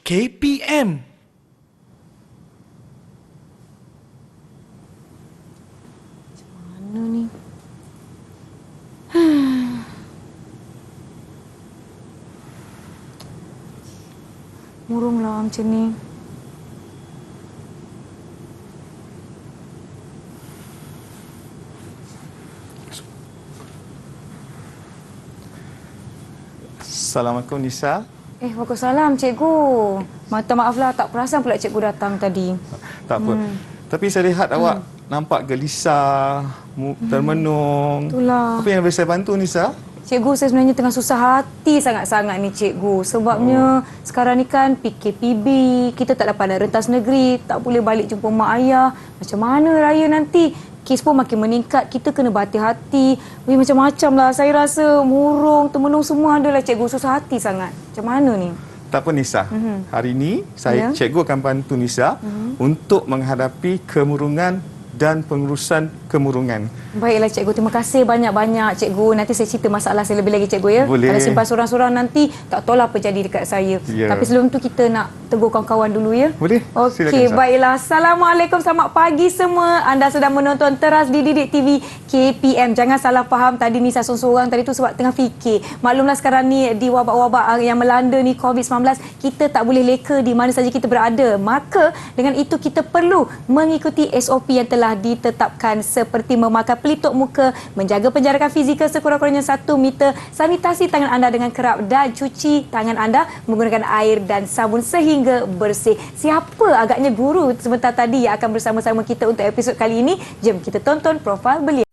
KPM. Mana ni? Murunglah macam ni. Assalamualaikum Nisa. Waalaikumsalam cikgu. Minta maaflah tak perasan pula cikgu datang tadi. Tak apa. Tapi saya lihat awak nampak gelisah, termenung. Itulah. Apa yang boleh saya bantu Nisa? Cikgu, saya sebenarnya tengah susah hati sangat-sangat ni cikgu. Sebabnya sekarang ni kan PKPB, kita tak dapat nak rentas negeri, tak boleh balik jumpa mak ayah. Macam mana raya nanti? Kes pun makin meningkat, kita kena berhati-hati. Macam-macam lah. Saya rasa murung, termenung semua adalah cikgu. Susah hati sangat. Macam mana ni? Tak apa Nisa. Hari ini cikgu akan bantu Nisa untuk menghadapi kemurungan dan pengurusan kemurungan. Baiklah cikgu, terima kasih banyak-banyak cikgu. Nanti saya cerita masalah saya lebih lagi cikgu ya. Boleh. Kalau simpan sorang-sorang nanti tak tahulah apa jadi dekat saya. Ya. Tapi sebelum tu kita nak tegur kawan-kawan dulu ya. Boleh. Okey, baiklah. Assalamualaikum, selamat pagi semua. Anda sedang menonton Teras di Didik TV KPM. Jangan salah faham tadi ni saya seorang tadi tu sebab tengah fikir. Maklumlah sekarang ni di wabak-wabak yang melanda ni COVID-19, kita tak boleh leka di mana saja kita berada. Maka dengan itu kita perlu mengikuti SOP yang telah ditetapkan seperti memakai pelitup muka, menjaga penjarakan fizikal sekurang-kurangnya 1 meter, sanitasi tangan anda dengan kerap dan cuci tangan anda menggunakan air dan sabun sehingga bersih. Siapa agaknya guru sebentar tadi yang akan bersama-sama kita untuk episod kali ini? Jom kita tonton profil beliau.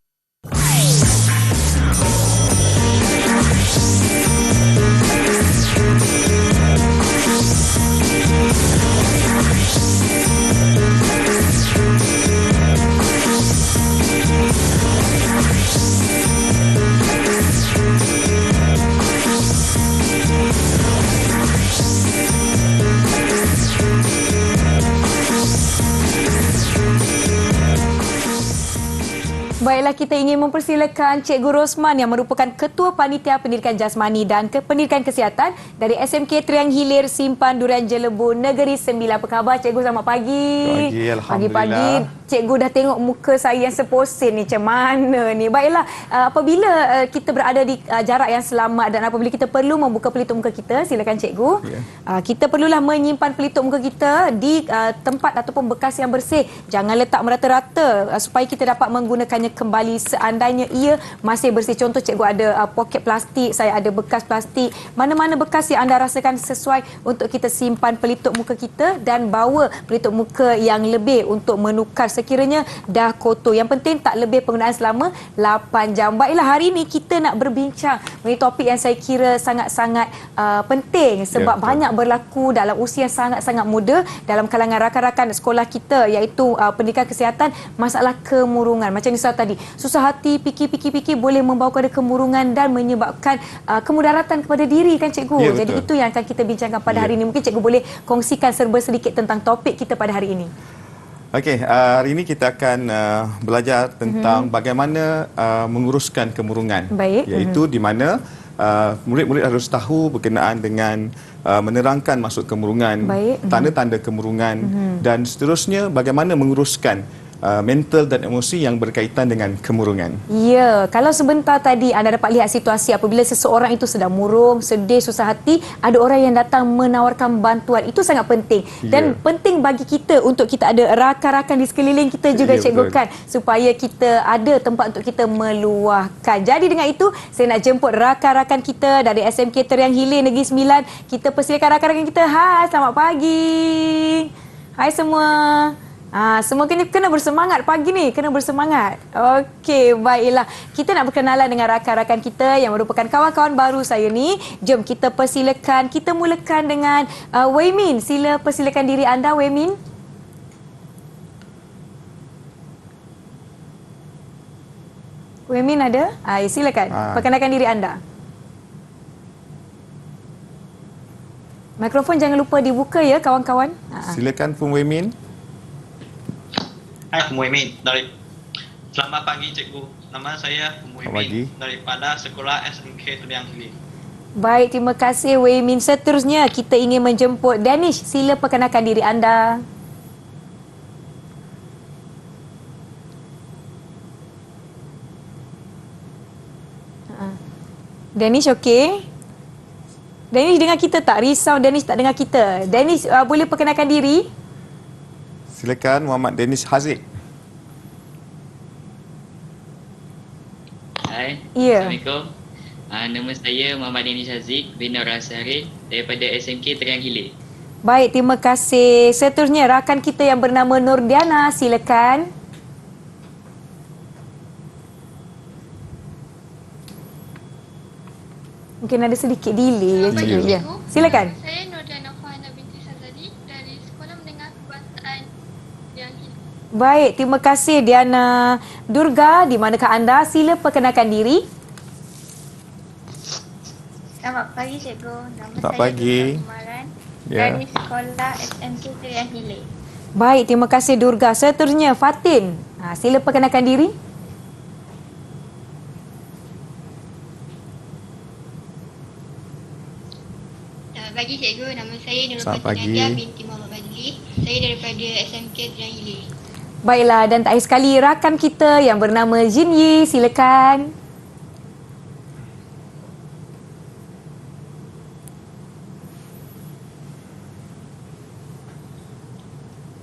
Baiklah, kita ingin mempersilakan Cikgu Rosman yang merupakan Ketua Panitia Pendidikan Jasmani dan Pendidikan Kesihatan dari SMK Triang Hilir Simpan Durian Jelebu Negeri Sembilan. Apa khabar Cikgu? Selamat pagi. Pagi, Alhamdulillah. Pagi-pagi Cikgu dah tengok muka saya yang seposin ni. Macam mana ni? Baiklah, apabila kita berada di jarak yang selamat dan apabila kita perlu membuka pelitup muka kita, silakan Cikgu. Kita perlulah menyimpan pelitup muka kita di tempat ataupun bekas yang bersih. Jangan letak merata-rata supaya kita dapat menggunakannya kembali seandainya ia masih bersih. Contoh cikgu ada poket plastik, saya ada bekas plastik. Mana-mana bekas yang anda rasakan sesuai untuk kita simpan pelitup muka kita dan bawa pelitup muka yang lebih untuk menukar sekiranya dah kotor. Yang penting tak lebih penggunaan selama 8 jam. Baiklah, hari ini kita nak berbincang mengenai topik yang saya kira sangat-sangat penting sebab banyak berlaku dalam usia sangat-sangat muda dalam kalangan rakan-rakan sekolah kita, iaitu pendidikan kesihatan, masalah kemurungan. Macam Nisa tadi, susah hati, fikir-fikir boleh membawa kepada kemurungan dan menyebabkan kemudaratan kepada diri kan cikgu. Ya, jadi itu yang akan kita bincangkan pada hari ini. Mungkin cikgu boleh kongsikan serba sedikit tentang topik kita pada hari ini. Okey, hari ini kita akan belajar tentang bagaimana menguruskan kemurungan. Baik. Iaitu di mana murid-murid harus tahu berkenaan dengan menerangkan maksud kemurungan, tanda-tanda kemurungan dan seterusnya bagaimana menguruskan mental dan emosi yang berkaitan dengan kemurungan. Ya, kalau sebentar tadi anda dapat lihat situasi apabila seseorang itu sedang murung, sedih, susah hati, ada orang yang datang menawarkan bantuan. Itu sangat penting. Dan penting bagi kita untuk kita ada rakan-rakan di sekeliling kita juga cikgu kan, supaya kita ada tempat untuk kita meluahkan. Jadi dengan itu, saya nak jemput rakan-rakan kita dari SMK Triang Hilir Negeri Sembilan. Kita persilakan rakan-rakan kita. Hai, selamat pagi. Hai semua. Semua kena bersemangat pagi ni, kena bersemangat. Okey, baiklah. Kita nak berkenalan dengan rakan-rakan kita yang merupakan kawan-kawan baru saya ni. Jom kita persilakan, kita mulakan dengan Wei Min. Sila persilakan diri anda, Wei Min. Wei Min ada? Silakan, perkenalkan diri anda. Mikrofon jangan lupa dibuka ya kawan-kawan. Silakan Pung Wei Min. Hai, Muhammad dari Selamat pagi cikgu. Nama saya Muhammad daripada Sekolah SMK Triang Hilir. Baik, terima kasih Wei Min. Seterusnya kita ingin menjemput Danish. Sila perkenalkan diri anda. Danish okey? Danish dengar kita tak? Risau Danish tak dengar kita. Danish boleh perkenalkan diri? Silakan Muhammad Danish Haziq. Hai, Ya. Assalamualaikum. Nama saya Muhammad Danish Haziq bin Nur Asari daripada SMK Teriang Hilir. Baik, terima kasih. Seterusnya rakan kita yang bernama Nurdiana, silakan. Mungkin ada sedikit delay. Selamat pagi, Ya. Cikgu. Silakan. Saya Nurdiana Fahana binti Sazali dari Sekolah Menengah Kebangsaan yang Baik, terima kasih Diana. Durga, di manakah anda? Sila perkenalkan diri. Selamat pagi, Cikgu. Nama Selamat saya pagi. Durga Kumaran Ya. dari Sekolah SMK Teriang Hilir. Baik, terima kasih Durga. Seterusnya Fatin. Sila perkenalkan diri. Selamat pagi, Cikgu. Nama saya Nurul Selamat pagi. Nadia binti Muhammad Badli. Saya daripada SMK Teriang Hilir. Baiklah, dan terakhir sekali rakan kita yang bernama Jin Yi, silakan.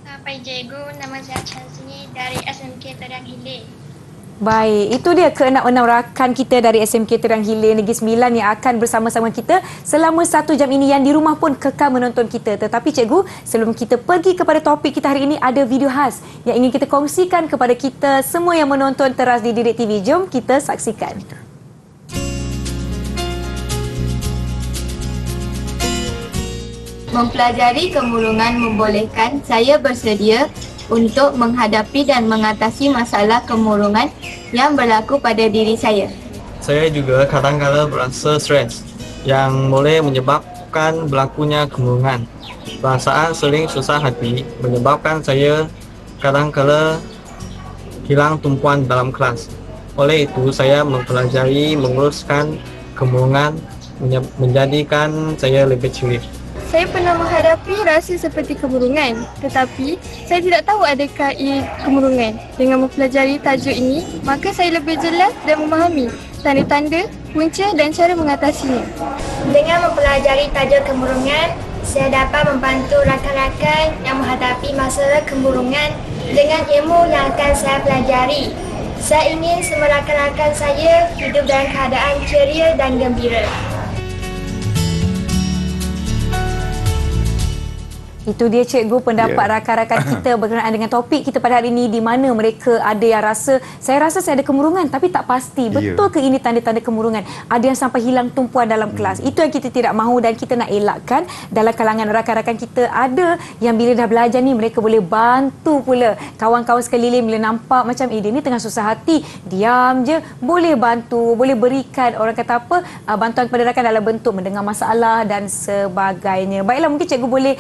Selamat pagi, Cikgu. Nama saya Chansini dari SMK Teriang Hilir. Baik, itu dia keenam-enam rakan kita dari SMK Teriang Hilir Negeri Sembilan yang akan bersama-sama kita selama 1 jam ini, yang di rumah pun kekal menonton kita. Tetapi cikgu, sebelum kita pergi kepada topik kita hari ini, ada video khas yang ingin kita kongsikan kepada kita semua yang menonton teras di Didik TV. Jom kita saksikan. Mempelajari kemurungan membolehkan saya bersedia untuk menghadapi dan mengatasi masalah kemurungan yang berlaku pada diri saya. Saya juga kadang-kala berasa stres yang boleh menyebabkan berlakunya kemurungan. Perasaan sering susah hati menyebabkan saya kadang-kala hilang tumpuan dalam kelas. Oleh itu, saya mempelajari menguruskan kemurungan menjadikan saya lebih ceria. Saya pernah menghadapi rasa seperti kemurungan, tetapi saya tidak tahu adakah ia kemurungan. Dengan mempelajari tajuk ini, maka saya lebih jelas dan memahami tanda-tanda, punca dan cara mengatasinya. Dengan mempelajari tajuk kemurungan, saya dapat membantu rakan-rakan yang menghadapi masalah kemurungan dengan ilmu yang akan saya pelajari. Saya ingin semua rakan-rakan saya hidup dalam keadaan ceria dan gembira. Itu dia cikgu pendapat rakan-rakan kita berkenaan dengan topik kita pada hari ini, di mana mereka ada yang rasa, saya rasa saya ada kemurungan tapi tak pasti. Betul ke ini tanda-tanda kemurungan? Ada yang sampai hilang tumpuan dalam kelas. Itu yang kita tidak mahu dan kita nak elakkan. Dalam kalangan rakan-rakan kita ada yang bila dah belajar ni, mereka boleh bantu pula kawan-kawan sekeliling bila nampak macam dia ni tengah susah hati, diam je, boleh bantu, boleh berikan orang kata apa, bantuan kepada rakan dalam bentuk mendengar masalah dan sebagainya. Baiklah, mungkin cikgu boleh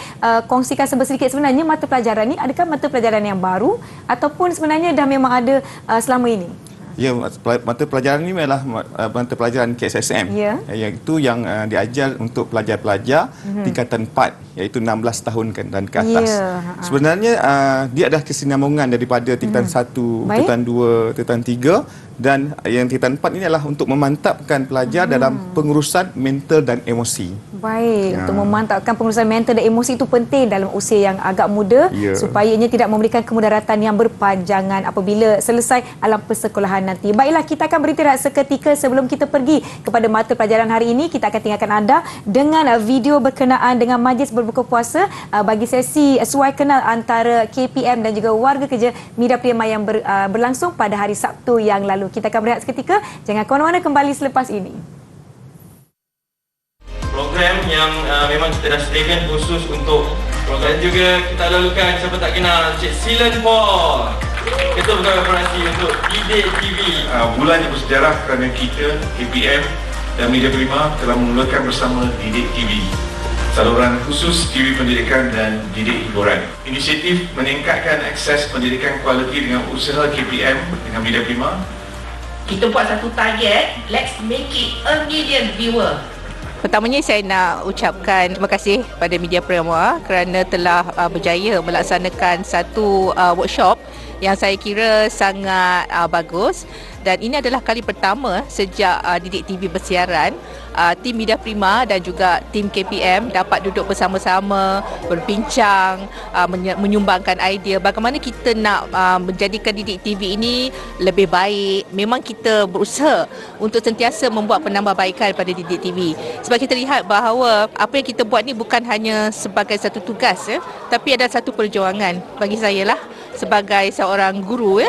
kongsikan sedikit sebenarnya mata pelajaran ni, adakah mata pelajaran yang baru ataupun sebenarnya dah memang ada selama ini? Ya, mata pelajaran ini adalah mata pelajaran KSSM. Iaitu yang diajar untuk pelajar-pelajar tingkatan 4, iaitu 16 tahun dan ke atas. Sebenarnya dia adalah kesinambungan daripada tingkatan 1, tingkatan 2, tingkatan 3, dan yang tingkatan 4 ini adalah untuk memantapkan pelajar dalam pengurusan mental dan emosi. Baik, untuk memantapkan pengurusan mental dan emosi itu penting dalam usia yang agak muda, supaya ia tidak memberikan kemudaratan yang berpanjangan apabila selesai alam persekolahan nanti. Baiklah, kita akan beristirahat seketika sebelum kita pergi kepada mata pelajaran hari ini. Kita akan tinggalkan anda dengan video berkenaan dengan majlis berbuka puasa bagi sesi suai kenal antara KPM dan juga warga kerja Media Prima yang berlangsung pada hari Sabtu yang lalu. Kita akan berehat seketika. Jangan ke mana-mana, kembali selepas ini. Program yang memang kita dah sediakan khusus untuk program, dan juga kita lalukan, siapa tak kenal, Cik Silen Paul, Ketua Pegawai Operasi untuk Didik TV. Bulan yang bersejarah kerana kita, KPM dan Media Prima telah memulakan bersama Didik TV, saluran khusus TV pendidikan dan didik hiburan. Inisiatif meningkatkan akses pendidikan kualiti dengan usaha KPM dengan Media Prima. Kita buat satu target, let's make it 1 million viewer. Pertamanya saya nak ucapkan terima kasih pada Media Prima kerana telah berjaya melaksanakan satu workshop yang saya kira sangat bagus, dan ini adalah kali pertama sejak Didik TV bersiaran tim Media Prima dan juga tim KPM dapat duduk bersama-sama berbincang, menyumbangkan idea bagaimana kita nak menjadikan Didik TV ini lebih baik. Memang kita berusaha untuk sentiasa membuat penambahbaikan pada Didik TV, sebab kita lihat bahawa apa yang kita buat ni bukan hanya sebagai satu tugas tapi ada satu perjuangan. Bagi saya lah, sebagai seorang guru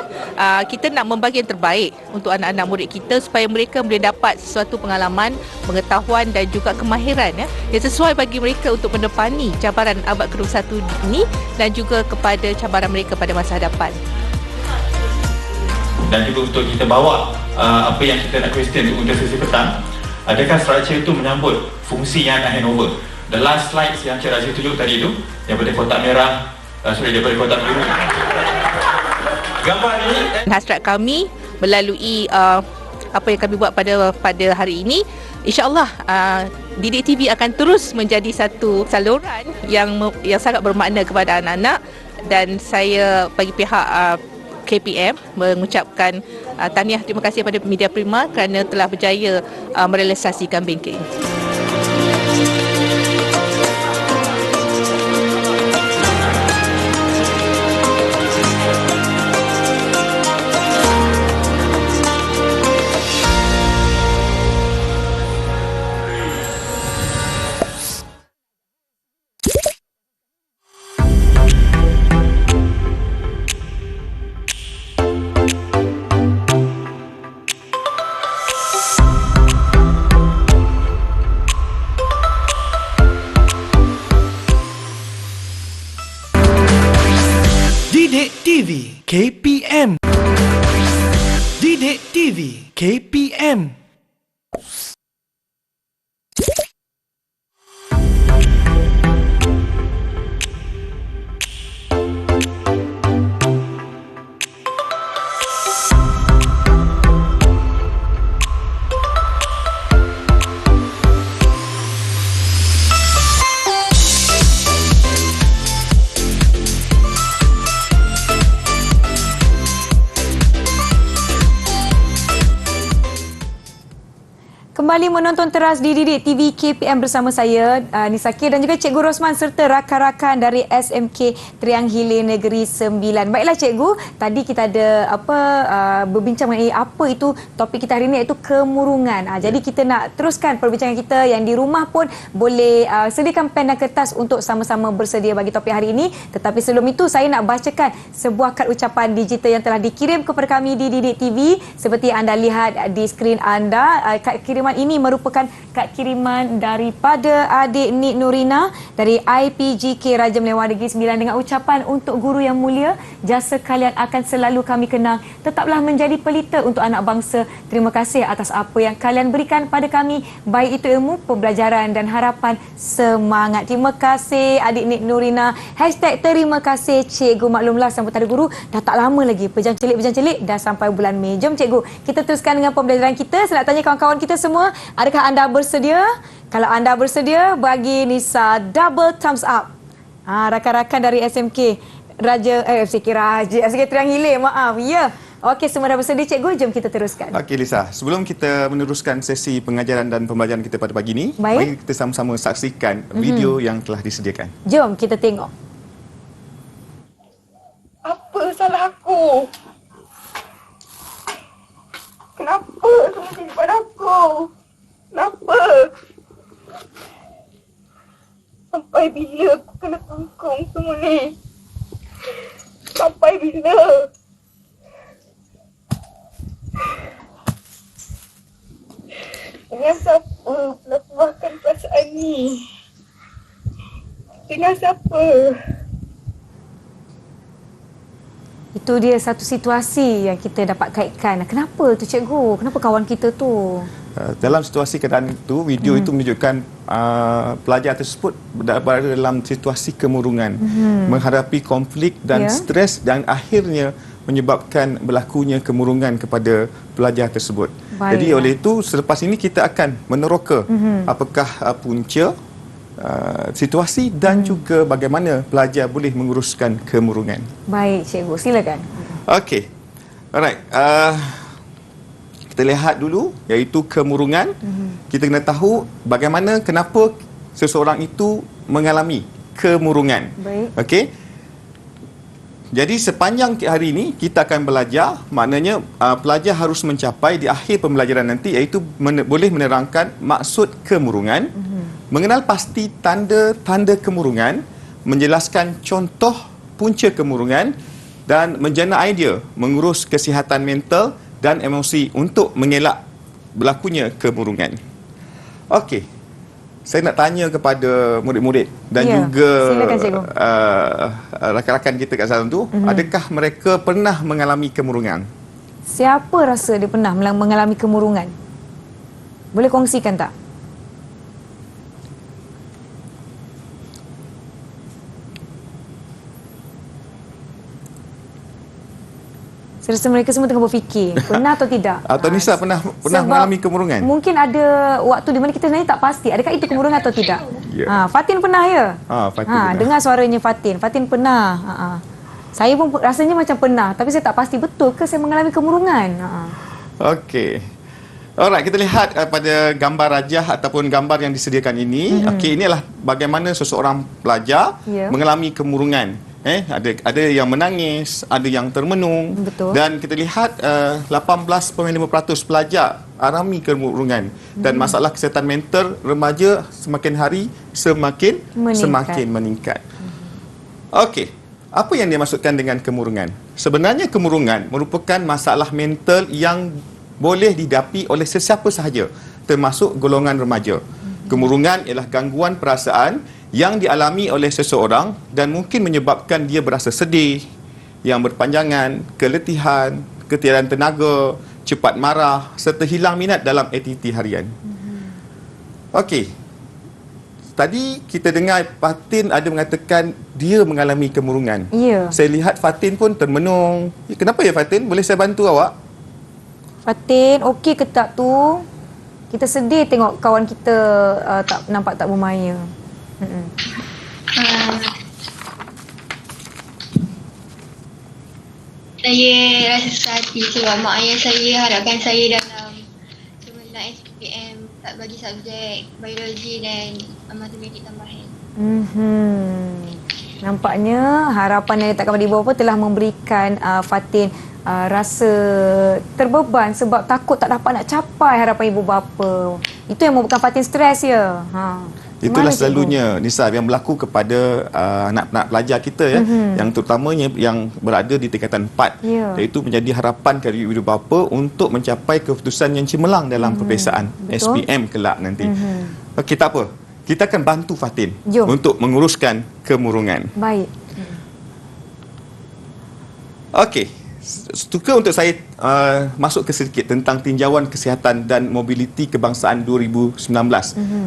kita nak membagi yang terbaik untuk anak-anak murid kita supaya mereka boleh dapat sesuatu pengalaman, pengetahuan dan juga kemahiran yang sesuai bagi mereka untuk menepani cabaran abad ke-21 ini dan juga kepada cabaran mereka pada masa hadapan. Dan juga untuk kita bawa apa yang kita nak question untuk sesi petang, adakah struktur itu menyambut fungsi yang nak handover. The last slides yang Cik Razif tunjuk tadi itu, daripada kotak merah, daripada kotak biru. Gambar ini hasrat kami melalui apa yang kami buat pada hari ini, insya-Allah Didik TV akan terus menjadi satu saluran yang sangat bermakna kepada anak-anak, dan saya bagi pihak KPM mengucapkan tahniah, terima kasih kepada Media Prima kerana telah berjaya merealisasikan banking. Didik TV KPM. Didik TV KPM. Kembali menonton teras di Didik TV KPM bersama saya, Nisa Kir dan juga Cikgu Rosman serta rakan-rakan dari SMK Triang Hilir Negeri 9. Baiklah Cikgu, tadi kita ada berbincang mengenai apa itu topik kita hari ini, iaitu kemurungan. Jadi kita nak teruskan perbincangan kita, yang di rumah pun boleh sediakan pen dan kertas untuk sama-sama bersedia bagi topik hari ini. Tetapi sebelum itu saya nak bacakan sebuah kad ucapan digital yang telah dikirim kepada kami di Didik TV. Seperti anda lihat di skrin anda, kad kiriman ini merupakan kad kiriman daripada adik Nik Nurina dari IPGK Raja Melewah Negeri 9 dengan ucapan, untuk guru yang mulia, jasa kalian akan selalu kami kenang. Tetaplah menjadi pelita untuk anak bangsa. Terima kasih atas apa yang kalian berikan pada kami, baik itu ilmu, pembelajaran dan harapan. Semangat. Terima kasih adik Nik Nurina. #terima kasih Cikgu. Maklumlah sambutan guru dah tak lama lagi. Pejam celik dah sampai bulan Mei. Jom Cikgu, kita teruskan dengan pembelajaran kita. Saya nak tanya kawan-kawan kita semua, adakah anda bersedia? Kalau anda bersedia, bagi Nisa double thumbs up. Rakan-rakan dari SMK SMK Triang Hilir, maaf. Ya. Okey, semua dah bersedia Cikgu, jom kita teruskan. Okey Lisa, sebelum kita meneruskan sesi pengajaran dan pembelajaran kita pada pagi ini, mari kita sama-sama saksikan video yang telah disediakan. Jom kita tengok. Apa salah aku? Kenapa semua jadi pada aku? Kenapa? Sampai bila aku kena tanggung semua ni? Sampai bila? Dengan siapa pula tuahkan perasaan ni? Dengan siapa? Itu dia satu situasi yang kita dapat kaitkan. Kenapa tu Cikgu? Kenapa kawan kita tu? Dalam situasi keadaan itu, video itu menunjukkan pelajar tersebut berada dalam situasi kemurungan, menghadapi konflik dan stres, dan akhirnya menyebabkan berlakunya kemurungan kepada pelajar tersebut. Jadi oleh itu selepas ini kita akan meneroka apakah punca situasi dan juga bagaimana pelajar boleh menguruskan kemurungan. Baik, cikgu, silakan. Okey. Alright. Kita lihat dulu iaitu kemurungan. Kita kena tahu bagaimana kenapa seseorang itu mengalami kemurungan. Baik. Okey. Jadi sepanjang hari ini kita akan belajar, maknanya pelajar harus mencapai di akhir pembelajaran nanti iaitu boleh menerangkan maksud kemurungan, mengenal pasti tanda-tanda kemurungan, menjelaskan contoh punca kemurungan dan menjana idea mengurus kesihatan mental dan emosi untuk mengelak berlakunya kemurungan. Okey. Saya nak tanya kepada murid-murid dan juga rakan-rakan kita kat sana tu, adakah mereka pernah mengalami kemurungan? Siapa rasa dia pernah mengalami kemurungan? Boleh kongsikan tak? Saya rasa mereka semua tengah berfikir, pernah atau tidak? Atau Nisa pernah mengalami kemurungan? Mungkin ada waktu di mana kita sebenarnya tak pasti, adakah itu kemurungan atau tidak? Fatin pernah ya? Fatin pernah. Dengar suaranya Fatin. Fatin pernah. Saya pun rasanya macam pernah, tapi saya tak pasti betul ke saya mengalami kemurungan. Okey. Alright, kita lihat pada gambar rajah ataupun gambar yang disediakan ini. Okey, ini adalah bagaimana seseorang pelajar mengalami kemurungan. Ada yang menangis, ada yang termenung. Betul. Dan kita lihat 18.5% pelajar alami kemurungan dan masalah kesihatan mental remaja semakin hari semakin meningkat. Okey, apa yang dimaksudkan dengan kemurungan? Sebenarnya kemurungan merupakan masalah mental yang boleh didapi oleh sesiapa sahaja, termasuk golongan remaja. Kemurungan ialah gangguan perasaan yang dialami oleh seseorang dan mungkin menyebabkan dia berasa sedih, yang berpanjangan, keletihan, ketiadaan tenaga, cepat marah serta hilang minat dalam aktiviti harian. Okey. Tadi kita dengar Fatin ada mengatakan dia mengalami kemurungan. Ya. Saya lihat Fatin pun termenung. Kenapa ya Fatin? Boleh saya bantu awak? Fatin, okey ke tak tu? Kita sedih tengok kawan kita nampak tak bermaya. Saya rasa susah hati sebab mak ayah saya harapkan saya dalam cemerlang SPM tak bagi subjek biologi dan matematik tambahan. Nampaknya harapan yang diletakkan pada ibu bapa telah memberikan Fatin rasa terbeban sebab takut tak dapat nak capai harapan ibu bapa. Itu yang membuatkan Fatin stres ya. Itulah selalunya Nisa yang berlaku kepada anak-anak pelajar kita ya, yang terutamanya yang berada di tingkatan 4, iaitu menjadi harapan dari ibu bapa untuk mencapai keputusan yang cemerlang dalam peperiksaan SPM kelak nanti. Okey, tak apa. Kita akan bantu Fatin untuk menguruskan kemurungan. Baik. Okey. Suka untuk saya masuk ke sedikit tentang tinjauan kesihatan dan mobiliti kebangsaan 2019.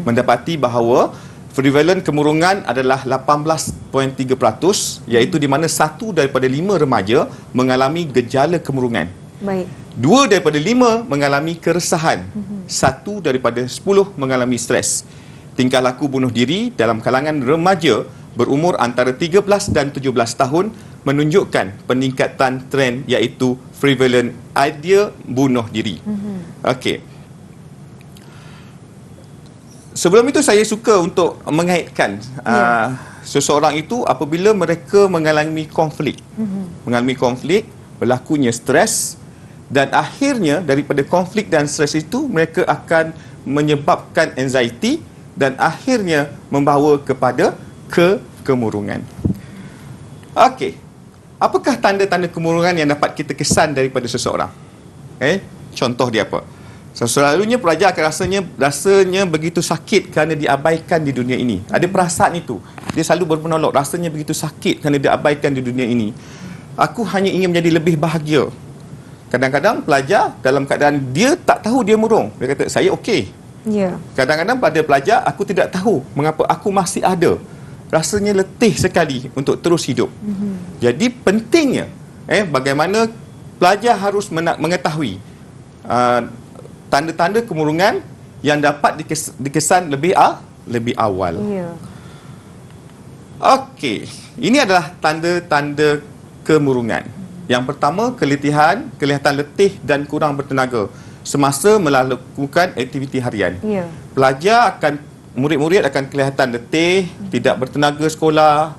Mendapati bahawa prevalent kemurungan adalah 18.3%, iaitu di mana 1 daripada 5 remaja mengalami gejala kemurungan. Baik. 2 daripada 5 mengalami keresahan. 1 daripada 10 mengalami stres. Tingkah laku bunuh diri dalam kalangan remaja berumur antara 13 dan 17 tahun menunjukkan peningkatan trend iaitu prevalent idea bunuh diri. Okey. Sebelum itu saya suka untuk mengaitkan seseorang itu apabila mereka mengalami konflik. Mengalami konflik, berlakunya stres dan akhirnya daripada konflik dan stres itu mereka akan menyebabkan anxiety dan akhirnya membawa kepada kemurungan. Okey. Apakah tanda-tanda kemurungan yang dapat kita kesan daripada seseorang? Contoh dia apa? Selalunya pelajar akan rasanya begitu sakit kerana diabaikan di dunia ini. Ada perasaan itu. Dia selalu bermonolog, rasanya begitu sakit kerana diabaikan di dunia ini. Aku hanya ingin menjadi lebih bahagia. Kadang-kadang pelajar dalam keadaan dia tak tahu dia murung. Dia kata, saya okey. Kadang-kadang pada pelajar, aku tidak tahu mengapa aku masih ada. Rasanya letih sekali untuk terus hidup. Jadi pentingnya bagaimana pelajar harus mengetahui tanda-tanda kemurungan yang dapat dikesan lebih awal. Ya. Okey, ini adalah tanda-tanda kemurungan. Yang pertama, keletihan, kelihatan letih dan kurang bertenaga semasa melakukan aktiviti harian. Ya. Murid-murid akan kelihatan letih, tidak bertenaga sekolah,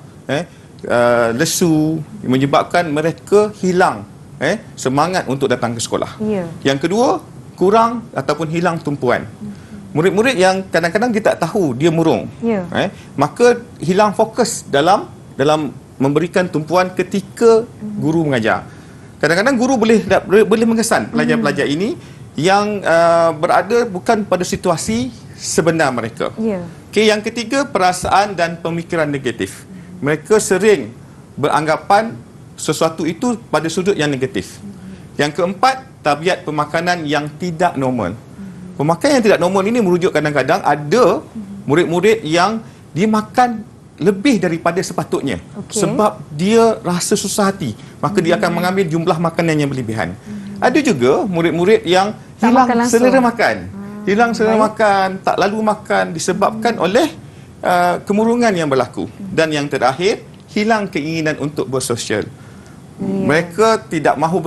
lesu, menyebabkan mereka hilang semangat untuk datang ke sekolah. Ya. Yang kedua, kurang ataupun hilang tumpuan. Murid-murid yang kadang-kadang dia tak tahu dia murung, Ya. maka hilang fokus dalam memberikan tumpuan ketika guru mengajar. Kadang-kadang guru boleh mengesan pelajar-pelajar ini yang berada bukan pada situasi sebenar mereka. Ya. Okey, yang ketiga, perasaan dan pemikiran negatif. Mereka sering beranggapan sesuatu itu pada sudut yang negatif. Yang keempat, tabiat pemakanan yang tidak normal. Pemakanan yang tidak normal ini merujuk kadang-kadang ada murid-murid yang dia makan lebih daripada sepatutnya, sebab dia rasa susah hati, maka dia akan mengambil jumlah makanan yang berlebihan. Ada juga murid-murid yang hilang selera makan. Hilang selera makan, tak lalu makan disebabkan oleh kemurungan yang berlaku. Dan yang terakhir, hilang keinginan untuk bersosial. Mereka tidak mahu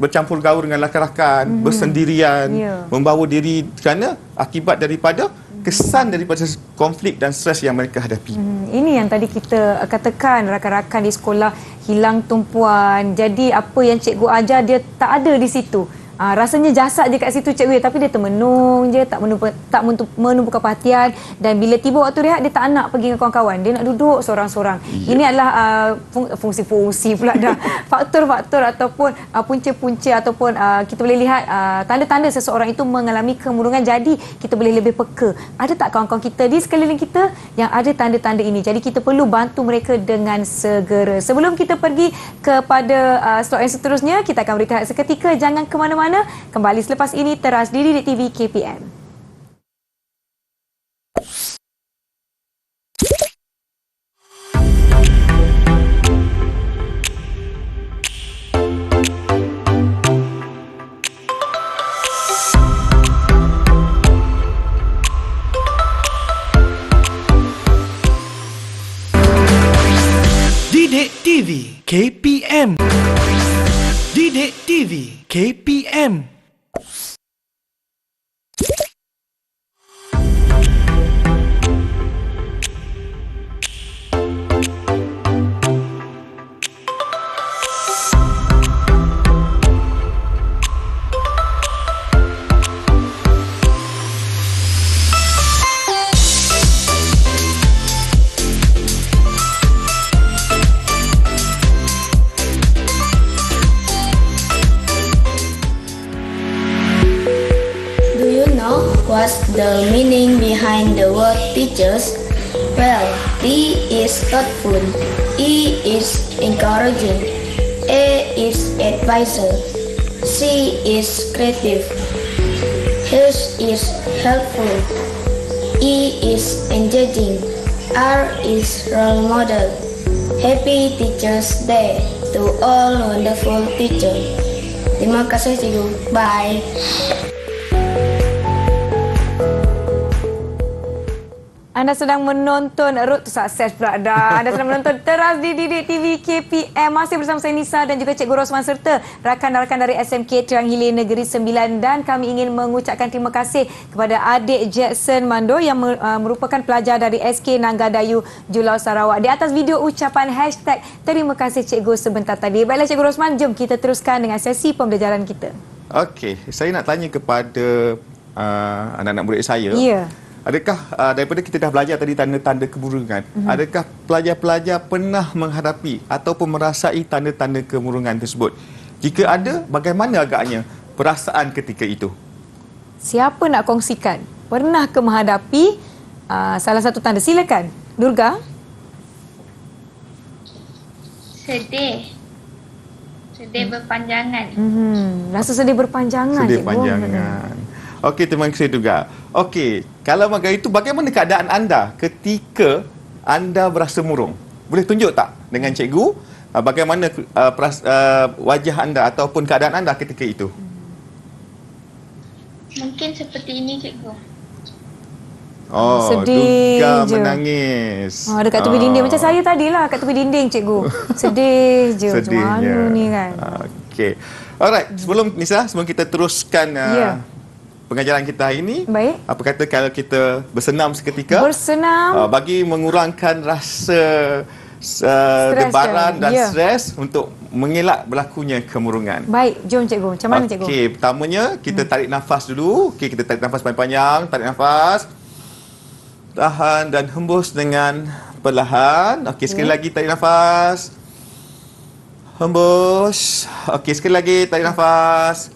bercampur gaul dengan rakan-rakan, bersendirian, membawa diri kerana akibat daripada kesan daripada konflik dan stres yang mereka hadapi. Ini yang tadi kita katakan, rakan-rakan di sekolah hilang tumpuan. Jadi apa yang cikgu ajar dia tak ada di situ. Rasanya jasad je kat situ cikgu, tapi dia termenung je, tak menumpukan perhatian, dan bila tiba waktu rehat dia tak nak pergi dengan kawan-kawan, dia nak duduk seorang-seorang. Ini adalah fungsi-fungsi pula dah, faktor-faktor ataupun punca-punca ataupun kita boleh lihat tanda-tanda seseorang itu mengalami kemurungan. Jadi kita boleh lebih peka. Ada tak kawan-kawan kita di sekeliling kita yang ada tanda-tanda ini? Jadi kita perlu bantu mereka dengan segera. Sebelum kita pergi kepada slot yang seterusnya, kita akan berehat seketika. Jangan ke mana-mana. Kembali selepas ini teras di Didik TV KPM. Didik TV KPM. Didik TV KPM. What's the meaning behind the word teachers? Well, T is thoughtful, E is encouraging, A is advisor, C is creative, H is helpful, E is engaging, R is role model. Happy Teachers Day to all wonderful teachers. Terima kasih cikgu. Bye. Anda sedang menonton Road to Success pula dah. Anda sedang menonton Teras di Didik TV KPM. Masih bersama saya Nisa dan juga Cikgu Rosman serta rakan-rakan dari SMK Triang Hilir Negeri Sembilan. Dan kami ingin mengucapkan terima kasih kepada adik Jackson Mando yang merupakan pelajar dari SK Nanggadayu Julau Sarawak. Di atas video ucapan hashtag terima kasih cikgu sebentar tadi. Baiklah Cikgu Rosman, jom kita teruskan dengan sesi pembelajaran kita. Okey, saya nak tanya kepada anak-anak murid saya. Ya. Adakah daripada kita dah belajar tadi tanda-tanda kemurungan, adakah pelajar-pelajar pernah menghadapi ataupun merasai tanda-tanda kemurungan tersebut? Jika ada, bagaimana agaknya perasaan ketika itu? Siapa nak kongsikan? Pernah ke menghadapi salah satu tanda? Silakan. Durga. Sedih. Sedih berpanjangan. Rasa sedih berpanjangan. Sedih berpanjangan. Okey, terima kasih juga. Okey, kalau macam itu, bagaimana keadaan anda ketika anda berasa murung? Boleh tunjuk tak dengan cikgu bagaimana wajah anda ataupun keadaan anda ketika itu? Mungkin seperti ini cikgu. Oh, sedih duga je. menangis. Dekat tepi dinding. Macam saya tadilah kat tepi dinding, cikgu. Sedih je. Macam mana ni kan? Okey. Alright, sebelum Nisa, sebelum kita teruskan pengajaran kita hari ini, baik. Apa kata kalau kita bersenam seketika? Bersenam. Bagi mengurangkan rasa debaran dan stres untuk mengelak berlakunya kemurungan. Baik, jom cikgu. Macam mana cikgu? Okey, pertamanya kita tarik nafas dulu. Okey, kita tarik nafas panjang-panjang, tarik nafas. Tahan dan hembus dengan perlahan. Okey, sekali lagi tarik nafas. Hembus. Okey, sekali lagi tarik nafas.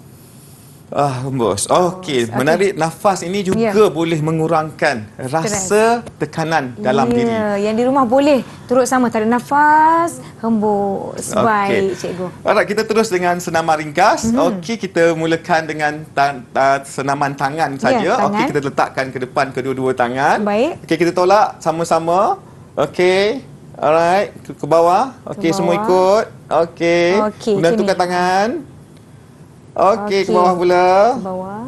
Hembus. Okey, menarik nafas ini juga boleh mengurangkan rasa tekanan dalam diri. Yang di rumah boleh turut sama tarik nafas, hembus. Baik, cikgu. Alright, kita terus dengan senaman ringkas. Okey, kita mulakan dengan senaman tangan saja. Okey, kita letakkan ke depan kedua-dua tangan. Baik. Okey, kita tolak sama-sama. Okey. Alright, ke bawah. Okey, semua ikut. Okey. Kemudian tukar tangan. Okey, ke bawah pula. Ke bawah.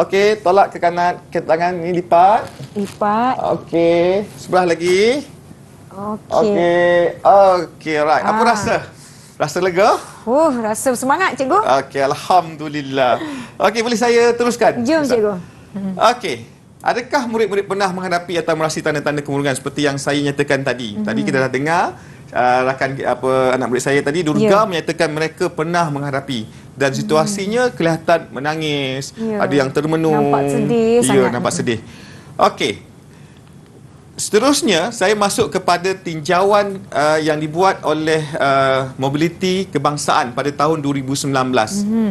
Okey, tolak ke kanan, ke tangan ni lipat. Lipat. Okey, sebelah lagi. Okey. Okey, right. Apa rasa? Rasa lega? Rasa semangat, cikgu. Okey, alhamdulillah. Okey, boleh saya teruskan? Jom, cikgu. Okey. Adakah murid-murid pernah menghadapi atau merasai tanda-tanda kemurungan seperti yang saya nyatakan tadi? Tadi kita dah dengar anak murid saya tadi Durga menyatakan mereka pernah menghadapi dan situasinya kelihatan menangis, ada yang termenung, nampak sedih sangat. Nampak sedih. Okey. Seterusnya saya masuk kepada tinjauan yang dibuat oleh Mobiliti Kebangsaan pada tahun 2019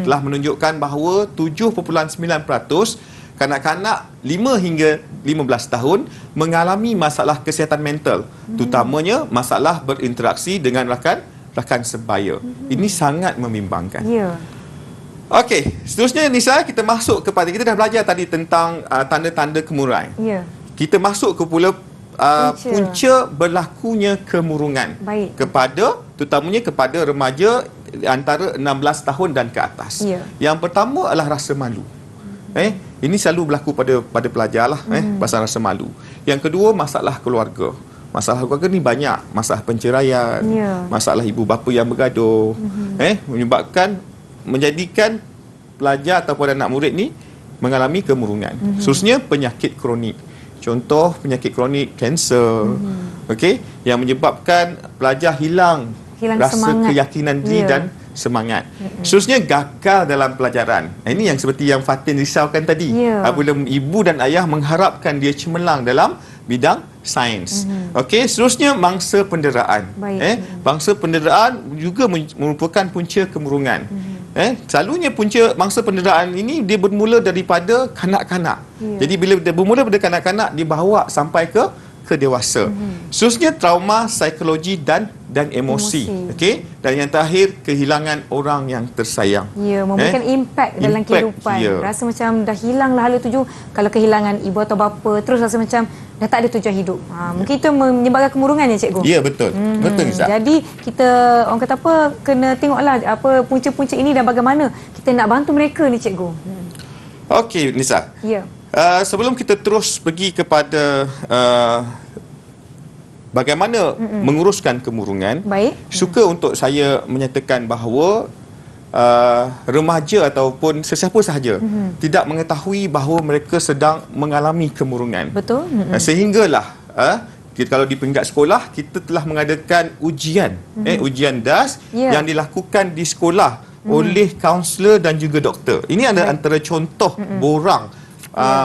telah menunjukkan bahawa 7.9% kanak-kanak 5 hingga 15 tahun mengalami masalah kesihatan mental, terutamanya masalah berinteraksi dengan rakan sebaya. Ini sangat membimbangkan. Okey, seterusnya Nisa, kita masuk kepada, kita dah belajar tadi tentang tanda-tanda kemurungan. Kita masuk ke pula punca berlakunya kemurungan. Terutamanya kepada remaja antara 16 tahun dan ke atas. Yang pertama adalah rasa malu. Ini selalu berlaku pada pelajar lah, pasal rasa malu. Yang kedua, masalah keluarga. Masalah keluarga ni banyak. Masalah penceraian, masalah ibu bapa yang bergaduh, menjadikan pelajar ataupun anak murid ni mengalami kemurungan. Khususnya penyakit kronik. Contoh penyakit kronik, kanser, yang menyebabkan pelajar hilang rasa semangat, keyakinan diri dan semangat. Khususnya gagal dalam pelajaran. Ini yang seperti yang Fatin risaukan tadi. Apabila ibu dan ayah mengharapkan dia cemerlang dalam bidang sains. Okey, seterusnya mangsa penderaan. Mangsa penderaan juga merupakan punca kemurungan. Selalunya punca mangsa penderaan ini dia bermula daripada kanak-kanak. Jadi bila dia bermula pada kanak-kanak, dibawa sampai ke dewasa. Khususnya trauma psikologi dan emosi. Okey, dan yang terakhir kehilangan orang yang tersayang. Memberikan impact dalam kehidupan. Rasa macam dah hilang lah hala tuju. Kalau kehilangan ibu atau bapa, terus rasa macam dah tak ada tujuan hidup. Mungkin itu menyebabkan kemurungan ya, cikgu. Ya, betul. Betul, Nisa. Jadi kita orang kata apa, kena tengoklah apa punca-punca ini dan bagaimana kita nak bantu mereka ni, cikgu. Okey, Nisa. Sebelum kita terus pergi kepada bagaimana menguruskan kemurungan, suka untuk saya menyatakan bahawa remaja ataupun sesiapa sahaja tidak mengetahui bahawa mereka sedang mengalami kemurungan. Betul. Sehinggalah kalau di peringkat sekolah kita telah mengadakan ujian, ujian DAS yang dilakukan di sekolah oleh kaunselor dan juga doktor. Ini antara contoh borang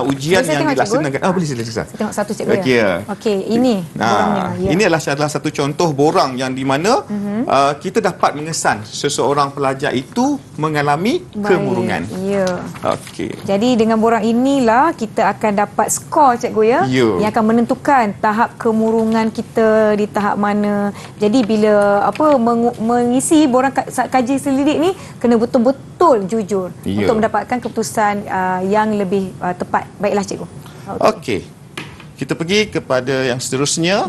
ujian yang dilaksanakan. Boleh sila. Saya tengok satu, cikgu. Okey, ini borangnya. Ini adalah satu contoh borang yang di mana kita dapat mengesan seseorang pelajar itu mengalami kemurungan. Okey. Jadi dengan borang inilah kita akan dapat skor, cikgu yang akan menentukan tahap kemurungan kita di tahap mana. Jadi bila mengisi borang kaji selidik ni kena betul-betul jujur untuk mendapatkan keputusan yang lebih tepat. Baiklah, cikgu. Okey. Kita pergi kepada yang seterusnya.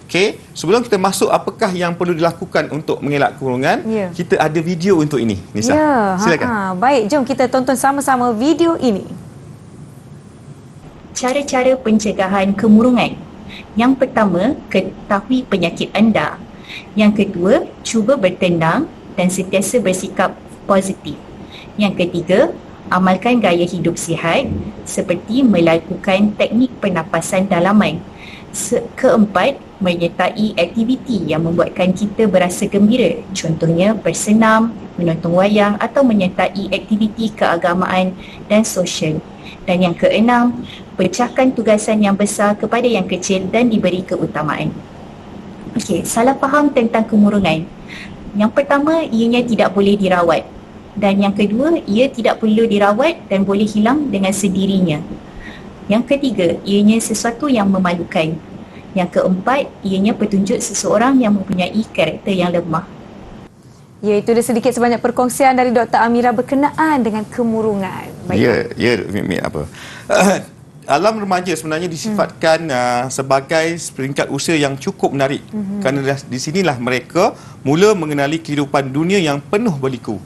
Okey, sebelum kita masuk apakah yang perlu dilakukan untuk mengelak kemurungan, kita ada video untuk ini, Nisa. Silakan. Baik, jom kita tonton sama-sama video ini. Cara-cara pencegahan kemurungan. Yang pertama, ketahui penyakit anda. Yang kedua, cuba bertenang dan sentiasa bersikap positif. Yang ketiga, amalkan gaya hidup sihat seperti melakukan teknik pernafasan dalaman. Keempat, menyertai aktiviti yang membuatkan kita berasa gembira. Contohnya bersenam, menonton wayang atau menyertai aktiviti keagamaan dan sosial. Dan yang keenam, pecahkan tugasan yang besar kepada yang kecil dan diberi keutamaan. Okey, salah faham tentang kemurungan. Yang pertama, ianya tidak boleh dirawat. Dan yang kedua, ia tidak perlu dirawat dan boleh hilang dengan sendirinya. Yang ketiga, ianya sesuatu yang memalukan. Yang keempat, ianya petunjuk seseorang yang mempunyai karakter yang lemah. Ya, itu dia sedikit sebanyak perkongsian dari Dr. Amira berkenaan dengan kemurungan. Ya, apa? Alam remaja sebenarnya disifatkan sebagai peringkat usia yang cukup menarik. Kerana di sinilah mereka mula mengenali kehidupan dunia yang penuh berliku.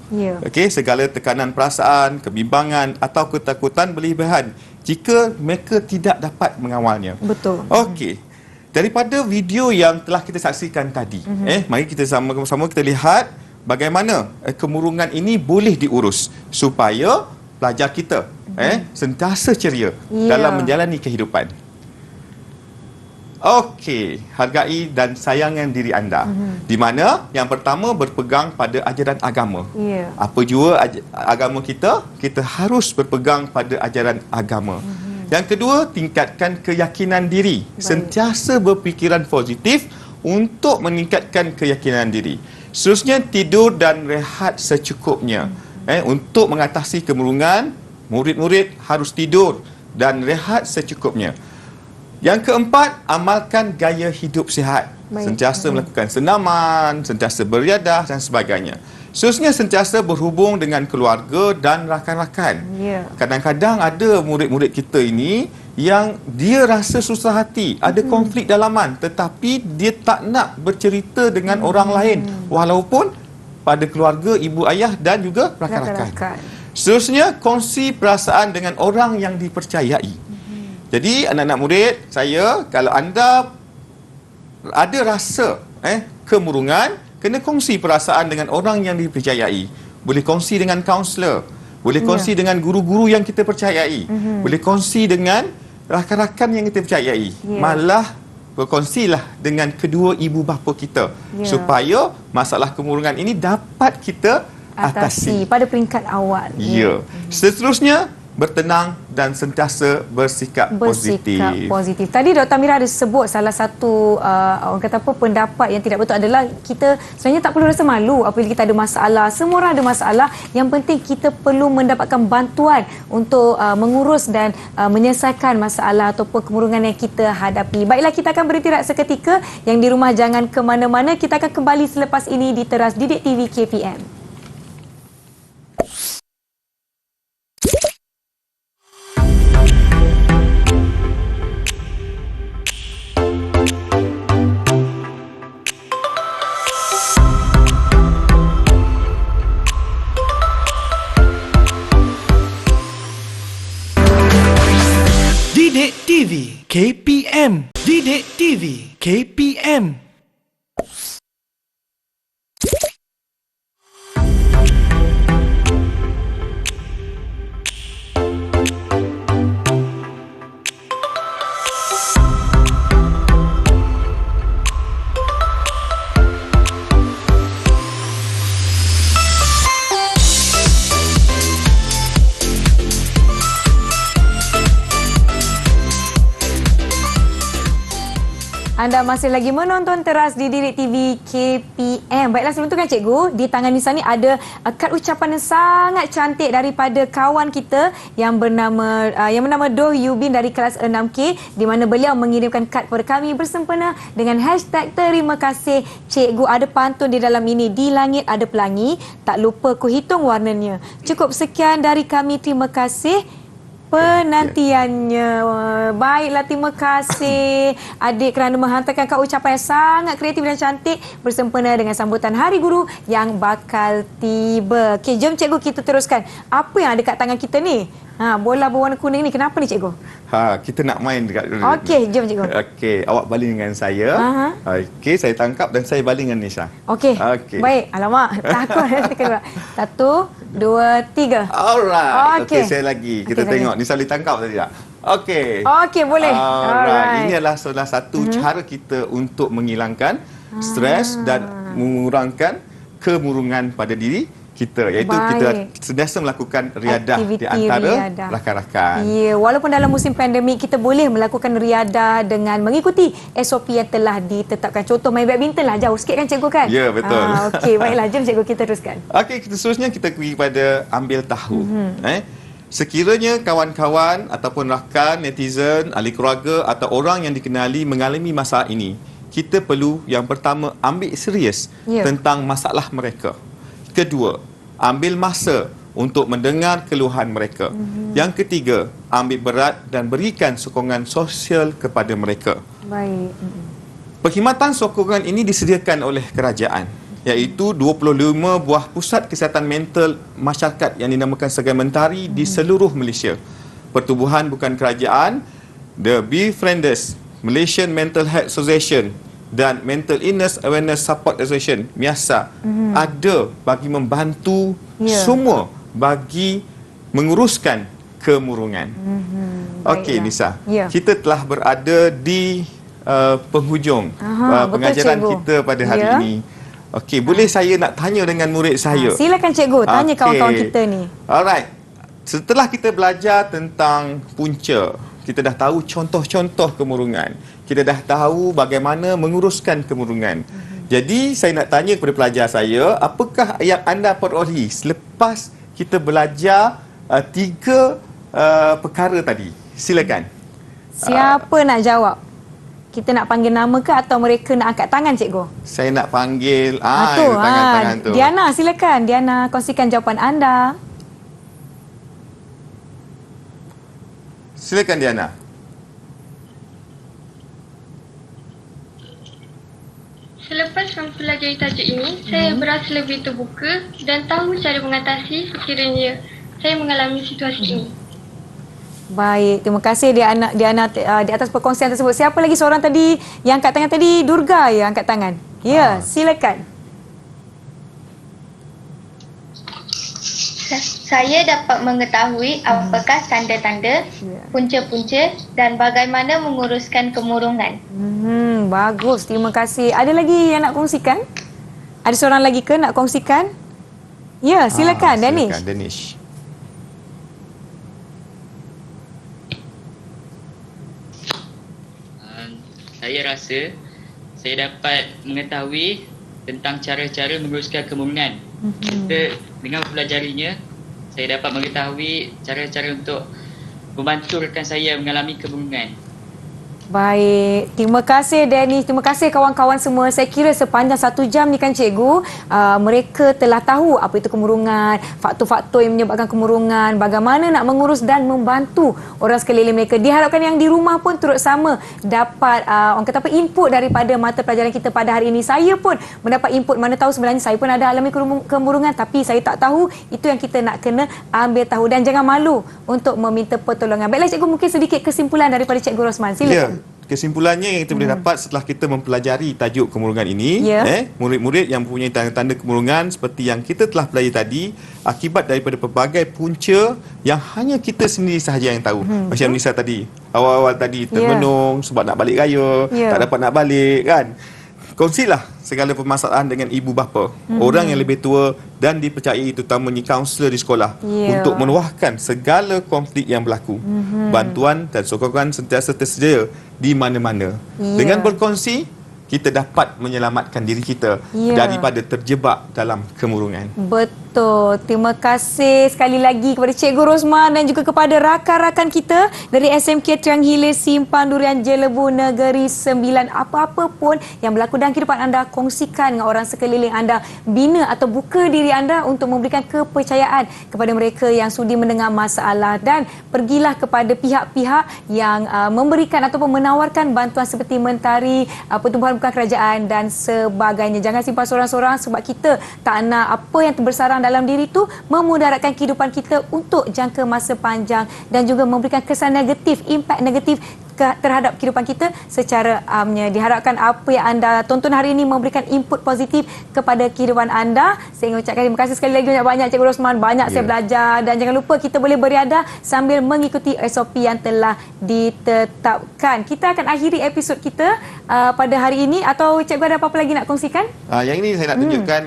Okey, segala tekanan perasaan, kebimbangan atau ketakutan berlebihan jika mereka tidak dapat mengawalnya. Betul. Okey. Daripada video yang telah kita saksikan tadi, mari kita sama-sama kita lihat bagaimana kemurungan ini boleh diurus supaya pelajar kita sentiasa ceria dalam menjalani kehidupan. Okey, hargai dan sayangan diri anda. Di mana yang pertama berpegang pada ajaran agama. Apa jua agama kita, kita harus berpegang pada ajaran agama. Yang kedua, tingkatkan keyakinan diri. Sentiasa berfikiran positif untuk meningkatkan keyakinan diri. Seterusnya, tidur dan rehat secukupnya. Untuk mengatasi kemurungan, murid-murid harus tidur dan rehat secukupnya. Yang keempat, amalkan gaya hidup sihat. Sentiasa melakukan senaman, sentiasa beriadah dan sebagainya. Seterusnya, sentiasa berhubung dengan keluarga dan rakan-rakan. Kadang-kadang ada murid-murid kita ini yang dia rasa susah hati, ada konflik dalaman, tetapi dia tak nak bercerita dengan orang lain walaupun pada keluarga, ibu ayah dan juga rakan-rakan. Seterusnya, kongsi perasaan dengan orang yang dipercayai. Jadi anak-anak murid saya, kalau anda ada rasa kemurungan, kena kongsi perasaan dengan orang yang dipercayai. Boleh kongsi dengan kaunselor, boleh kongsi dengan guru-guru yang kita percayai, boleh kongsi dengan rakan-rakan yang kita percayai. Malah berkongsilah dengan kedua ibu bapa kita supaya masalah kemurungan ini dapat kita atasi pada peringkat awal. Seterusnya, bertenang dan sentiasa bersikap positif. Tadi Dr. Amira ada sebut salah satu orang kata apa, pendapat yang tidak betul adalah kita sebenarnya tak perlu rasa malu apabila kita ada masalah. Semua orang ada masalah. Yang penting kita perlu mendapatkan bantuan untuk mengurus dan menyelesaikan masalah ataupun kemurungan yang kita hadapi. Baiklah, kita akan berhenti seketika. Yang di rumah jangan ke mana-mana. Kita akan kembali selepas ini di Teras Didik TV KPM. Didik TV KPM. Didik TV KPM. Anda masih lagi menonton Teras di Didik TV KPM. Baiklah, sebelum tu kan cikgu, di tangan Nisa ni ada kad ucapan yang sangat cantik daripada kawan kita yang bernama Doh Yubin dari kelas 6K, di mana beliau mengirimkan kad kepada kami bersempena dengan hashtag terima kasih cikgu. Ada pantun di dalam ini, di langit ada pelangi, tak lupa ku hitung warnanya. Cukup sekian dari kami, terima kasih. penantiannya. Baiklah, terima kasih adik kerana menghantarkan ucapan yang sangat kreatif dan cantik bersempena dengan sambutan Hari Guru yang bakal tiba. Okey, jom cikgu kita teruskan. Apa yang ada kat tangan kita ni? Bola berwarna kuning ni kenapa ni cikgu? Kita nak main dekat. Okey, jom cikgu. Okey, awak baling dengan saya. Okey, saya tangkap dan saya baling dengan Nisha. Okey. Baik. Alamak, takut nanti kedua. 1, 2, 3. Alright. Okey, Okey. saya lagi. Kita tengok Nisha boleh tangkap tadi tak? Okey. Okey, boleh. Alright. Ini adalah salah satu cara kita untuk menghilangkan stres dan mengurangkan kemurungan pada diri kita, iaitu kita sentiasa melakukan riadah di antara rakan-rakan. Ya, walaupun dalam musim pandemik kita boleh melakukan riadah dengan mengikuti SOP yang telah ditetapkan. Contoh main badminton lah, jauh sikit kan cikgu kan? Ya, betul. Okey, baiklah, jom cikgu kita teruskan. Okey, seterusnya kita pergi pada ambil tahu. Sekiranya kawan-kawan ataupun rakan, netizen, ahli keluarga atau orang yang dikenali mengalami masalah ini, kita perlu yang pertama ambil serius tentang masalah mereka. Kedua, ambil masa untuk mendengar keluhan mereka. Yang ketiga, ambil berat dan berikan sokongan sosial kepada mereka. Baik. Perkhidmatan sokongan ini disediakan oleh kerajaan, iaitu 25 buah pusat kesihatan mental masyarakat yang dinamakan sebagai mentari di seluruh Malaysia. Pertubuhan bukan kerajaan, The Befrienders, Malaysian Mental Health Association dan Mental Illness Awareness Support Association, MIASA, ada bagi membantu semua bagi menguruskan kemurungan. Okey, Nisa. Kita telah berada di penghujung pengajaran kita pada hari ini. Okey, boleh saya nak tanya dengan murid saya? Silakan cikgu, tanya kawan-kawan kita ni. Alright. Setelah kita belajar tentang punca, kita dah tahu contoh-contoh kemurungan. Kita dah tahu bagaimana menguruskan kemurungan. Jadi, saya nak tanya kepada pelajar saya, apakah yang anda perolehi selepas kita belajar 3 perkara tadi? Silakan. Siapa nak jawab? Kita nak panggil nama ke atau mereka nak angkat tangan, cikgu? Saya nak panggil tangan tu. Diana, silakan. Diana, kongsikan jawapan anda. Silakan, Diana. Selepas mempelajari tajuk ini, saya berasa lebih terbuka dan tahu cara mengatasi sekiranya saya mengalami situasi ini. Baik, terima kasih Diana di atas perkongsian tersebut. Siapa lagi seorang tadi yang angkat tangan tadi? Durga ya angkat tangan. Ya, silakan. Saya dapat mengetahui apakah tanda-tanda, punca-punca dan bagaimana menguruskan kemurungan. Bagus, terima kasih. Ada lagi yang nak kongsikan? Ada seorang lagi ke nak kongsikan? Ya, silakan Danish. Silakan Danish. Saya rasa saya dapat mengetahui tentang cara-cara menguruskan kemurungan. Kita dengan mempelajarinya, saya dapat mengetahui cara-cara untuk membantu rekan saya mengalami kemurungan. Baik, terima kasih Dennis, terima kasih kawan-kawan semua. Saya kira sepanjang 1 jam ni kan cikgu, mereka telah tahu apa itu kemurungan, faktor-faktor yang menyebabkan kemurungan, bagaimana nak mengurus dan membantu orang sekeliling mereka. Diharapkan yang di rumah pun turut sama dapat orang kata apa, input daripada mata pelajaran kita pada hari ini. Saya pun mendapat input, mana tahu sebenarnya saya pun ada alami kemurungan tapi saya tak tahu. Itu yang kita nak kena ambil tahu dan jangan malu untuk meminta pertolongan. Baiklah cikgu, mungkin sedikit kesimpulan daripada Cikgu Rosman. Silakan. Kesimpulannya yang kita boleh dapat setelah kita mempelajari tajuk kemurungan ini, murid-murid yang mempunyai tanda-tanda kemurungan seperti yang kita telah pelajari tadi, akibat daripada pelbagai punca yang hanya kita sendiri sahaja yang tahu. Macam Nisa tadi, awal-awal tadi termenung sebab nak balik raya, tak dapat nak balik kan. Kongsilah segala permasalahan dengan ibu bapa, orang yang lebih tua dan dipercayai, terutamanya kaunselor di sekolah, untuk meluahkan segala konflik yang berlaku. Bantuan dan sokongan sentiasa tersedia di mana-mana. Dengan berkongsi, kita dapat menyelamatkan diri kita daripada terjebak dalam kemurungan. Betul. Betul. Terima kasih sekali lagi kepada Cikgu Rosman dan juga kepada rakan-rakan kita dari SMK Triang Hilir Simpang Durian Jelebu Negeri Sembilan. Apa-apa pun yang berlaku dalam kehidupan anda, kongsikan dengan orang sekeliling anda. Bina atau buka diri anda untuk memberikan kepercayaan kepada mereka yang sudi mendengar masalah, dan pergilah kepada pihak-pihak yang memberikan ataupun menawarkan bantuan seperti Mentari, Pertubuhan Bukan Kerajaan dan sebagainya. Jangan simpan seorang-seorang, sebab kita tak nak apa yang bersarang dalam diri itu memudaratkan kehidupan kita untuk jangka masa panjang dan juga memberikan kesan negatif, impak negatif terhadap kehidupan kita secara amnya. Diharapkan apa yang anda tonton hari ini memberikan input positif kepada kehidupan anda. Saya ingin ucapkan terima kasih sekali lagi banyak-banyak Cikgu Rosman. Banyak saya belajar, dan jangan lupa kita boleh beriadah sambil mengikuti SOP yang telah ditetapkan. Kita akan akhiri episod kita pada hari ini, atau Cikgu ada apa-apa lagi nak kongsikan? Yang ini saya nak tunjukkan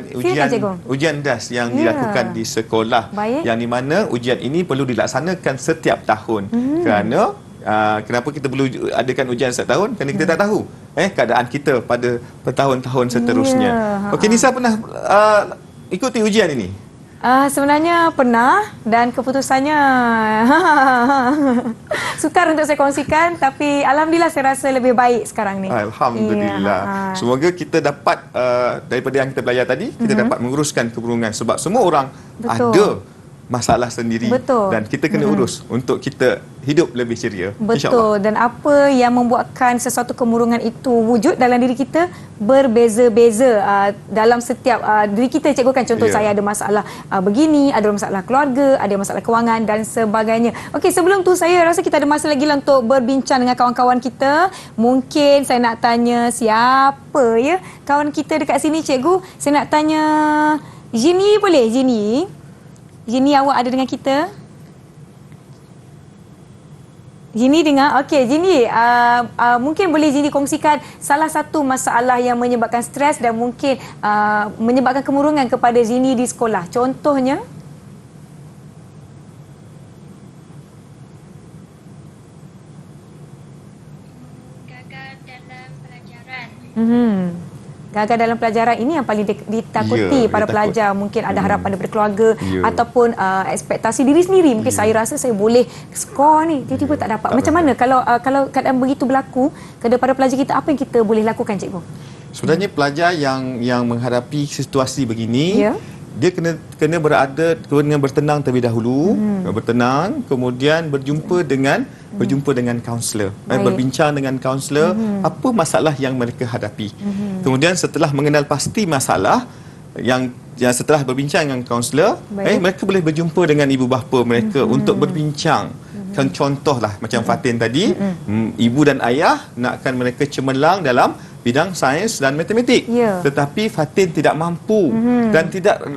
ujian DAS yang dilakukan di sekolah. Baik. Yang di mana ujian ini perlu dilaksanakan setiap tahun. Kerana kenapa kita perlu adakan ujian setiap tahun? Kerana kita tak tahu keadaan kita pada bertahun-tahun seterusnya. Okey, Nisa pernah ikuti ujian ini? Sebenarnya pernah, dan keputusannya sukar untuk saya kongsikan, tapi alhamdulillah saya rasa lebih baik sekarang ni. Alhamdulillah. Semoga kita dapat daripada yang kita belajar tadi, kita dapat menguruskan keburungan, sebab semua orang ada masalah sendiri. Dan kita kena urus untuk kita hidup lebih ceria. Betul. Dan apa yang membuatkan sesuatu kemurungan itu wujud dalam diri kita berbeza-beza dalam setiap diri kita. Cikgu kan contoh saya ada masalah begini, ada masalah keluarga, ada masalah kewangan dan sebagainya. Okey, sebelum tu saya rasa kita ada masa lagi lah untuk berbincang dengan kawan-kawan kita. Mungkin saya nak tanya siapa ya kawan kita dekat sini, Cikgu. Saya nak tanya Jini, boleh Jini? Jini, awak ada dengan kita? Jini dengar? Okey, Jini, mungkin boleh Jini kongsikan salah satu masalah yang menyebabkan stres dan mungkin menyebabkan kemurungan kepada Jini di sekolah. Contohnya? Gagal dalam pelajaran. Gagal dalam pelajaran ini yang paling ditakuti para pelajar. Mungkin ada harapan daripada keluarga ataupun ekspektasi diri sendiri. Mungkin saya rasa saya boleh skor ni, tiba-tiba tak dapat. Macam mana kalau keadaan begitu berlaku kepada pelajar kita, apa yang kita boleh lakukan, Cikgu? Sebenarnya pelajar yang menghadapi situasi begini, dia kena bertenang terlebih dahulu, bertenang, kemudian berjumpa dengan kaunselor, berbincang dengan kaunselor apa masalah yang mereka hadapi. Kemudian setelah mengenal pasti masalah yang setelah berbincang dengan kaunselor, mereka boleh berjumpa dengan ibu bapa mereka untuk berbincang. Contohlah macam Fatin tadi, ibu dan ayah nakkan mereka cemerlang dalam bidang sains dan matematik, tetapi Fatin tidak mampu dan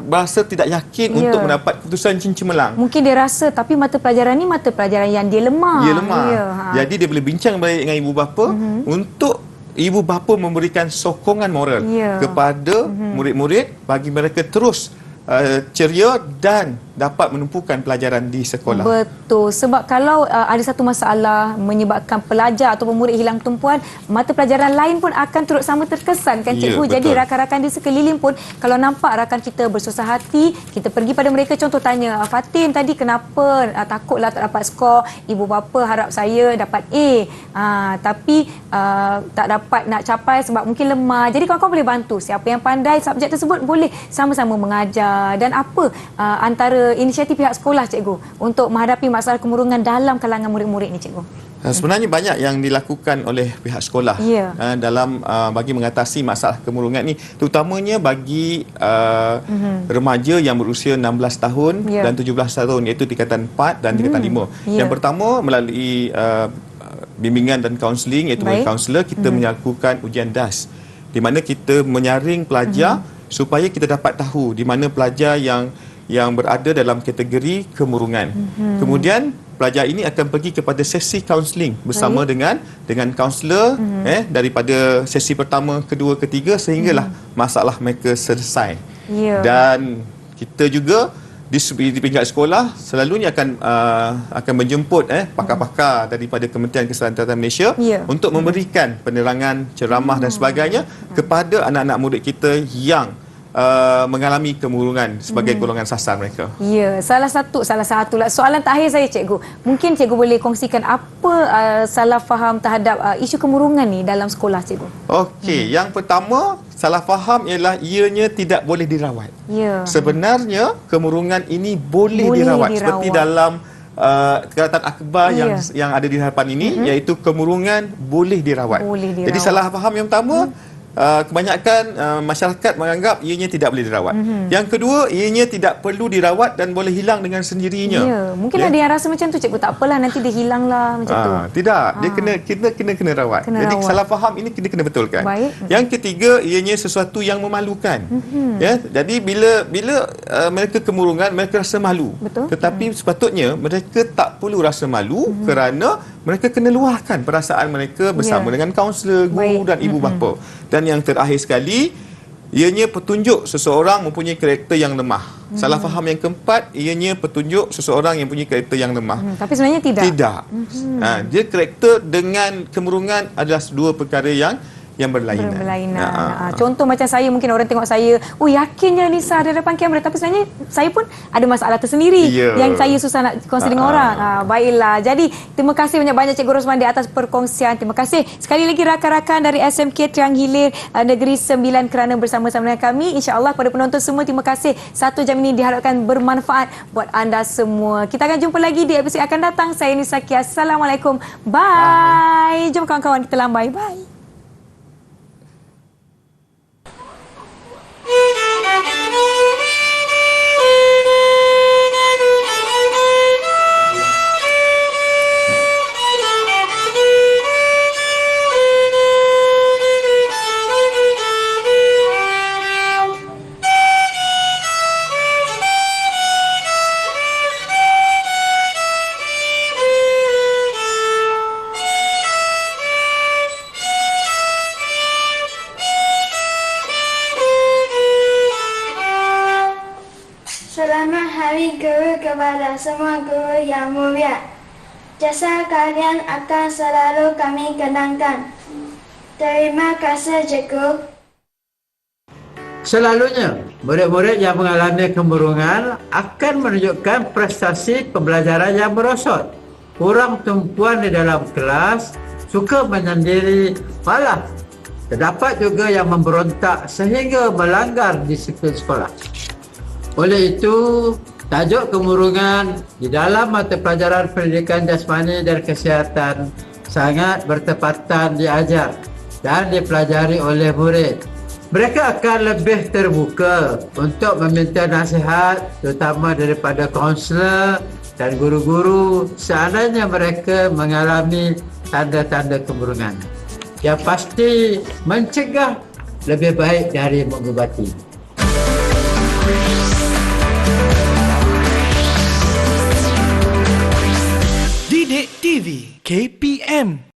berasa tidak yakin untuk mendapat keputusan cemerlang. Mungkin dia rasa tapi mata pelajaran ni mata pelajaran yang dia lemah. Jadi dia boleh bincang balik dengan ibu bapa untuk ibu bapa memberikan sokongan moral kepada murid-murid bagi mereka terus ceria dan dapat menumpukan pelajaran di sekolah. Betul. Sebab kalau ada satu masalah menyebabkan pelajar atau murid hilang tumpuan, mata pelajaran lain pun akan turut sama terkesan, kan Cikgu? Jadi rakan-rakan di sekeliling pun kalau nampak rakan kita bersusah hati, kita pergi pada mereka, contoh tanya, Fatin tadi kenapa? Takutlah tak dapat skor, ibu bapa harap saya dapat A, tapi tak dapat nak capai sebab mungkin lemah. Jadi kawan-kawan boleh bantu. Siapa yang pandai subjek tersebut boleh sama-sama mengajar. Dan apa antara inisiatif pihak sekolah, Cikgu, untuk menghadapi masalah kemurungan dalam kalangan murid-murid ni, Cikgu? Sebenarnya banyak yang dilakukan oleh pihak sekolah dalam bagi mengatasi masalah kemurungan ni, terutamanya bagi remaja yang berusia 16 tahun dan 17 tahun, iaitu tingkatan 4 dan tingkatan 5. Yang pertama, melalui bimbingan dan kaunseling, iaitu melalui kaunselor, kita melakukan ujian DAS, di mana kita menyaring pelajar supaya kita dapat tahu di mana pelajar yang berada dalam kategori kemurungan. Kemudian pelajar ini akan pergi kepada sesi kaunseling bersama dengan kaunselor daripada sesi pertama, kedua, ketiga sehinggalah masalah mereka selesai. Dan kita juga di pihak sekolah selalunya akan menjemput pakar-pakar daripada Kementerian Keselamatan Malaysia untuk memberikan penerangan, ceramah dan sebagainya kepada anak-anak murid kita yang mengalami kemurungan sebagai golongan sasar mereka. Ya, salah satu lah. Soalan terakhir saya, cikgu. Mungkin cikgu boleh kongsikan apa salah faham terhadap isu kemurungan ni dalam sekolah, cikgu? Okey, yang pertama, salah faham ialah ianya tidak boleh dirawat. Ya. Sebenarnya kemurungan ini boleh dirawat. Seperti dalam perkataan akhbar yang ada di hadapan ini, iaitu kemurungan boleh dirawat. Jadi salah faham yang pertama, kebanyakan masyarakat menganggap ianya tidak boleh dirawat. Yang kedua, ianya tidak perlu dirawat dan boleh hilang dengan sendirinya. Ya, mungkin ada yang rasa macam tu, cikgu, tak apalah nanti dia hilanglah macam tu. Tidak, dia kena rawat. Jadi salah faham ini kita kena betulkan. Baik. Yang ketiga, ianya sesuatu yang memalukan. Ya, jadi bila mereka kemurungan, mereka rasa malu. Betul. Tetapi sepatutnya mereka tak perlu rasa malu kerana mereka kena luahkan perasaan mereka bersama dengan kaunselor, guru dan ibu bapa. Dan yang terakhir sekali, ianya petunjuk seseorang mempunyai karakter yang lemah. Salah faham yang keempat, ianya petunjuk seseorang yang mempunyai karakter yang lemah. Tapi sebenarnya tidak. Tidak. Dia karakter dengan kemurungan adalah dua perkara yang berlainan. Contoh macam saya, mungkin orang tengok saya, yakinnya Nisa ada depan kamera, tapi sebenarnya saya pun ada masalah tersendiri yang saya susah nak kongsi dengan orang. Baiklah. Jadi terima kasih banyak-banyak Cikgu Rosmandi atas perkongsian. Terima kasih sekali lagi rakan-rakan dari SMK Triang Hilir Negeri 9 kerana bersama-sama dengan kami. InsyaAllah kepada penonton semua, terima kasih. 1 jam ini diharapkan bermanfaat buat anda semua. Kita akan jumpa lagi di episod akan datang. Saya Nisa Kia. Assalamualaikum. Bye. Jom kawan-kawan kita lambai. Bye. Selamat Hari Guru kepada semua guru yang mulia. Jasa kalian akan selalu kami kenangkan. Terima kasih, Cikgu. Selalunya, murid-murid yang mengalami kemurungan akan menunjukkan prestasi pembelajaran yang merosot, kurang tumpuan di dalam kelas, suka menyendiri, malah terdapat juga yang memberontak sehingga melanggar disiplin sekolah. Oleh itu, tajuk kemurungan di dalam mata pelajaran pendidikan jasmani dan kesihatan sangat bertepatan diajar dan dipelajari oleh murid. Mereka akan lebih terbuka untuk meminta nasihat, terutama daripada kaunselor dan guru-guru seandainya mereka mengalami tanda-tanda kemurungan. Yang pasti, mencegah lebih baik dari mengubati. Didik TV KPM